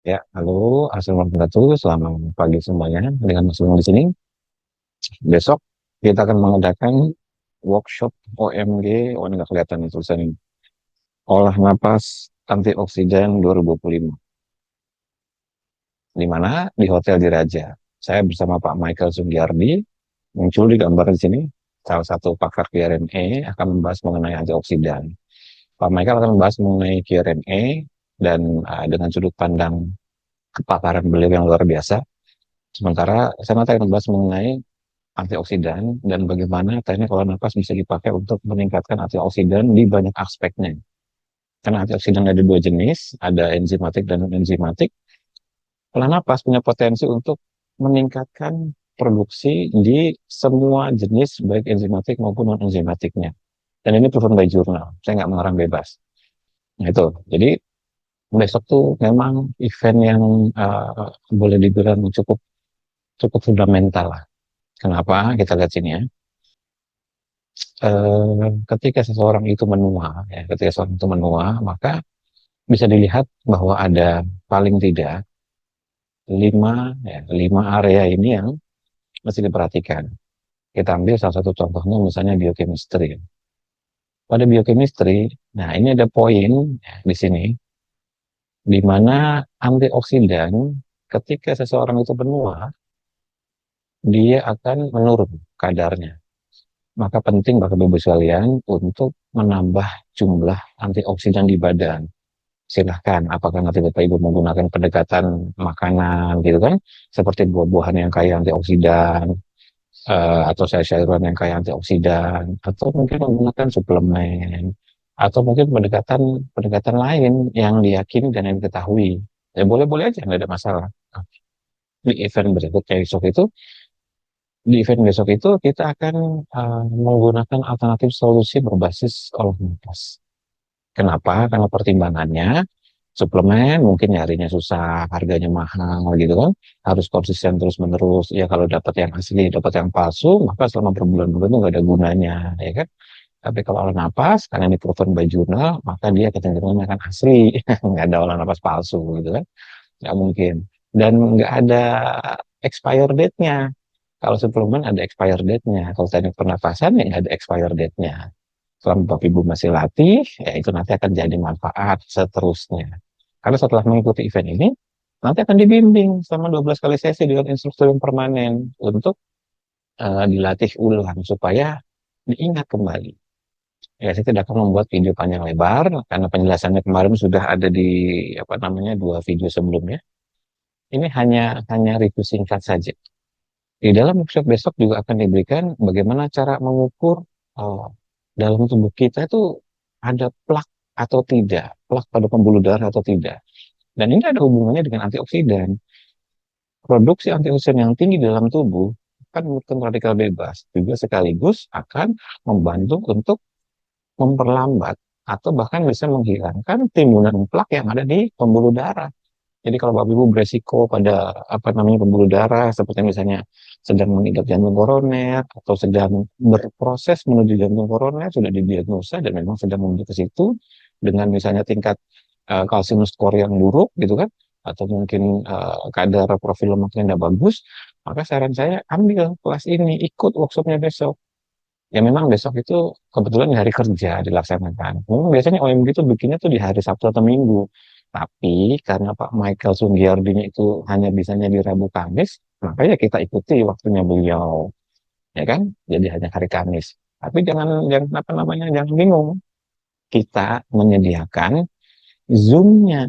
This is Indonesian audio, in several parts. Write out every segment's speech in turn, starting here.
Ya, halo, assalamualaikum warahmatullahi wabarakatuh. Selamat pagi semuanya. Dengan Mas Bung di sini. Besok kita akan mengadakan workshop OMG. Oh, ini nggak kelihatan nih tulisannya. Olah napas antioksidan 2025. Di mana? Di Hotel Diraja. Saya bersama Pak Michael Sunggiardi. Muncul di gambar di sini. Salah satu pakar QRNA akan membahas mengenai antioksidan. Pak Michael akan membahas mengenai QRNA dan dengan sudut pandang kepakaran beliau yang luar biasa. Sementara saya nanti akan membahas mengenai antioksidan dan bagaimana teknik olah nafas bisa dipakai untuk meningkatkan antioksidan di banyak aspeknya. Karena antioksidan ada dua jenis, ada enzimatik dan non-enzimatik. Olah nafas punya potensi untuk meningkatkan produksi di semua jenis, baik enzimatik maupun non-enzimatiknya. Dan ini proven by jurnal, saya nggak mengarang bebas. Nah itu, jadi besok tuh memang event yang boleh dibilang cukup cukup fundamental lah. Kenapa? Kita lihat sini ya. Ketika seseorang itu menua, ya, ketika seseorang itu menua, maka bisa dilihat bahwa ada paling tidak lima area ini yang mesti diperhatikan. Kita ambil salah satu contohnya misalnya biochemistry. Pada biochemistry, nah ini ada poin ya, di sini, di mana antioksidan ketika seseorang itu menua, dia akan menurun kadarnya. Maka penting Bapak Ibu sekalian untuk menambah jumlah antioksidan di badan. Silahkan, apakah nanti Bapak Ibu menggunakan pendekatan makanan gitu kan, seperti buah-buahan yang kaya antioksidan, atau sayur-sayuran yang kaya antioksidan, atau mungkin menggunakan suplemen, atau mungkin pendekatan pendekatan lain yang diyakini dan yang diketahui. Ya boleh-boleh aja, nggak ada masalah. Di event berikutnya di event besok itu kita akan menggunakan alternatif solusi berbasis olah nafas. Kenapa? Karena pertimbangannya suplemen mungkin nyarinya susah, harganya mahal gitu kan. Harus konsisten terus-menerus. Ya kalau dapat yang asli, dapat yang palsu, maka selama berbulan-bulan itu nggak ada gunanya, ya kan? Tapi kalau olah napas, karena ini proven by jurnal, maka dia kecenderungannya akan asli, nggak ada olah napas palsu gitu kan. Nggak mungkin. Dan nggak ada expire date-nya. Kalau suplemen ada expire date-nya. Kalau teknik pernafasan ya nggak ada expire date-nya. Selama Bapak Ibu masih latih, ya itu nanti akan jadi manfaat seterusnya. Karena setelah mengikuti event ini, nanti akan dibimbing selama 12 kali sesi dengan instruktur yang permanen untuk dilatih ulang supaya diingat kembali. Ya, saya tidak akan membuat video panjang lebar karena penjelasannya kemarin sudah ada di apa namanya dua video sebelumnya. Ini hanya review singkat saja. Di dalam workshop besok juga akan diberikan bagaimana cara mengukur eh, dalam tubuh kita itu ada plak atau tidak, plak pada pembuluh darah atau tidak. Dan ini ada hubungannya dengan antioksidan. Produksi antioksidan yang tinggi dalam tubuh akan menurunkan radikal bebas, juga sekaligus akan membantu untuk memperlambat atau bahkan bisa menghilangkan timbunan plak yang ada di pembuluh darah. Jadi kalau Bapak Ibu beresiko pada apa namanya pembuluh darah seperti misalnya sedang mengidap jantung koroner atau sedang berproses menuju jantung koroner sudah didiagnosa dan memang sedang menuju ke situ dengan misalnya tingkat kalsium skor yang buruk gitu kan atau mungkin kadar profil lemaknya tidak bagus, maka saran saya ambil kelas ini, ikut workshopnya besok. Ya memang besok itu kebetulan di hari kerja dilaksanakan. Memang biasanya OMG itu bikinnya tuh di hari Sabtu atau Minggu. Tapi karena Pak Michael Sunggiardinya itu hanya bisanya di Rabu Kamis, makanya kita ikuti waktunya beliau, ya kan? Jadi hanya hari Kamis. Tapi jangan apa namanya, jangan bingung. Kita menyediakan Zoom-nya.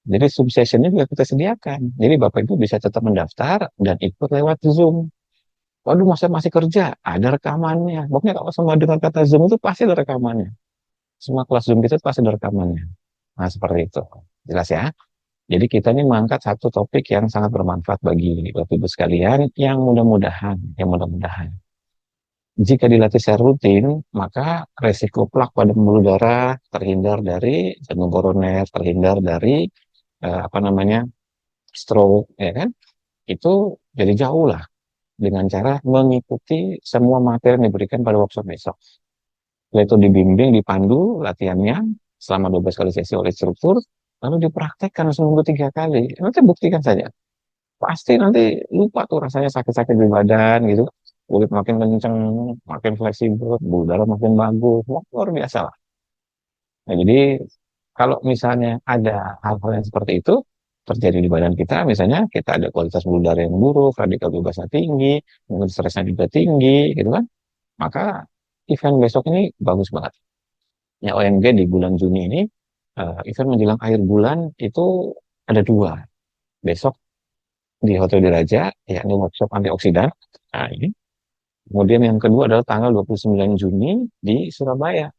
Jadi Zoom session-nya juga kita sediakan. Jadi Bapak Ibu bisa tetap mendaftar dan ikut lewat Zoom. Waduh, masa masih kerja? Ada rekamannya. Pokoknya kalau semua dengan kata Zoom itu pasti ada rekamannya. Semua kelas Zoom kita pasti ada rekamannya. Nah, seperti itu. Jelas ya? Jadi kita ini mengangkat satu topik yang sangat bermanfaat bagi Bapak Ibu sekalian yang mudah-mudahan. Jika dilatih secara rutin, maka resiko plak pada pembuluh darah terhindar dari jantung koroner, terhindar dari apa namanya stroke, ya kan? Itu jadi jauh lah dengan cara mengikuti semua materi yang diberikan pada workshop besok. Yaitu dibimbing, dipandu latihannya selama 12 kali sesi oleh instruktur, lalu dipraktekkan seminggu 3 kali, nanti buktikan saja. Pasti nanti lupa tuh rasanya sakit-sakit di badan gitu. Kulit makin kenceng, makin fleksibel, udara makin bagus. Wah, luar biasa lah. Nah, jadi kalau misalnya ada hal-hal yang seperti itu terjadi di badan kita, misalnya kita ada kualitas udara yang buruk, radikal bebasnya tinggi, mungkin stresnya juga tinggi, gitu kan, maka event besok ini bagus banget. Ya, OMG di bulan Juni ini, event menjelang akhir bulan itu ada dua. Besok di Hotel Diraja, yakni workshop antioksidan. Nah, ini. Kemudian yang kedua adalah tanggal 29 Juni di Surabaya.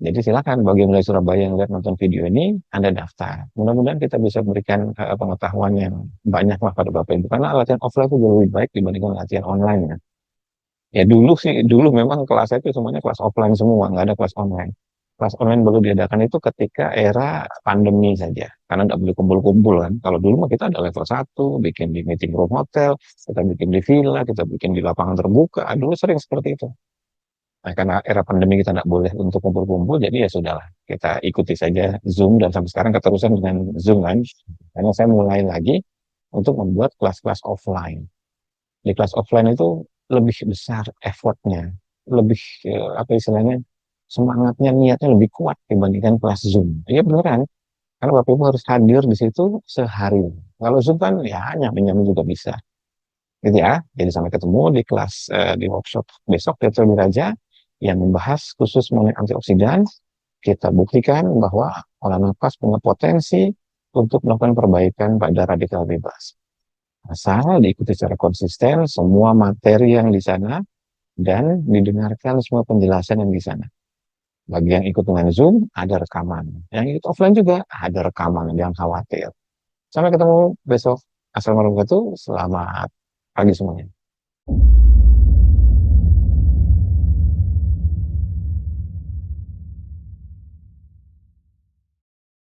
Jadi silakan bagi mulai Surabaya yang lihat nonton video ini, Anda daftar. Mudah-mudahan kita bisa berikan pengetahuan yang banyak lah pada Bapak Ibu. Karena latihan offline itu jauh lebih baik dibandingkan latihan online ya. Ya dulu sih, dulu memang kelasnya itu semuanya kelas offline semua, nggak ada kelas online. Kelas online baru diadakan itu ketika era pandemi saja, karena nggak boleh kumpul-kumpul kan. Kalau dulu mah kita ada level satu, bikin di meeting room hotel, kita bikin di villa, kita bikin di lapangan terbuka. Dulu sering seperti itu. Nah, karena era pandemi kita nggak boleh untuk kumpul-kumpul, jadi ya sudahlah, kita ikuti saja Zoom dan sampai sekarang keterusan dengan Zoom kan. Karena saya mulai lagi untuk membuat kelas-kelas offline. Di kelas offline itu lebih besar effortnya, lebih apa istilahnya, semangatnya, niatnya lebih kuat dibandingkan kelas Zoom. Iya beneran, karena Bapak Ibu harus hadir di situ sehari. Kalau Zoom kan ya nyam-nyam juga bisa, gitu ya. Jadi sampai ketemu di kelas di workshop besok di Hotel Miraja yang membahas khusus mengenai antioksidan. Kita buktikan bahwa olah nafas punya potensi untuk melakukan perbaikan pada radikal bebas. Asal diikuti secara konsisten semua materi yang di sana dan didengarkan semua penjelasan yang di sana. Bagi yang ikut dengan Zoom, ada rekaman. Yang ikut offline juga ada rekaman, jangan khawatir. Sampai ketemu besok. Assalamualaikum warahmatullahi wabarakatuh. Selamat pagi semuanya.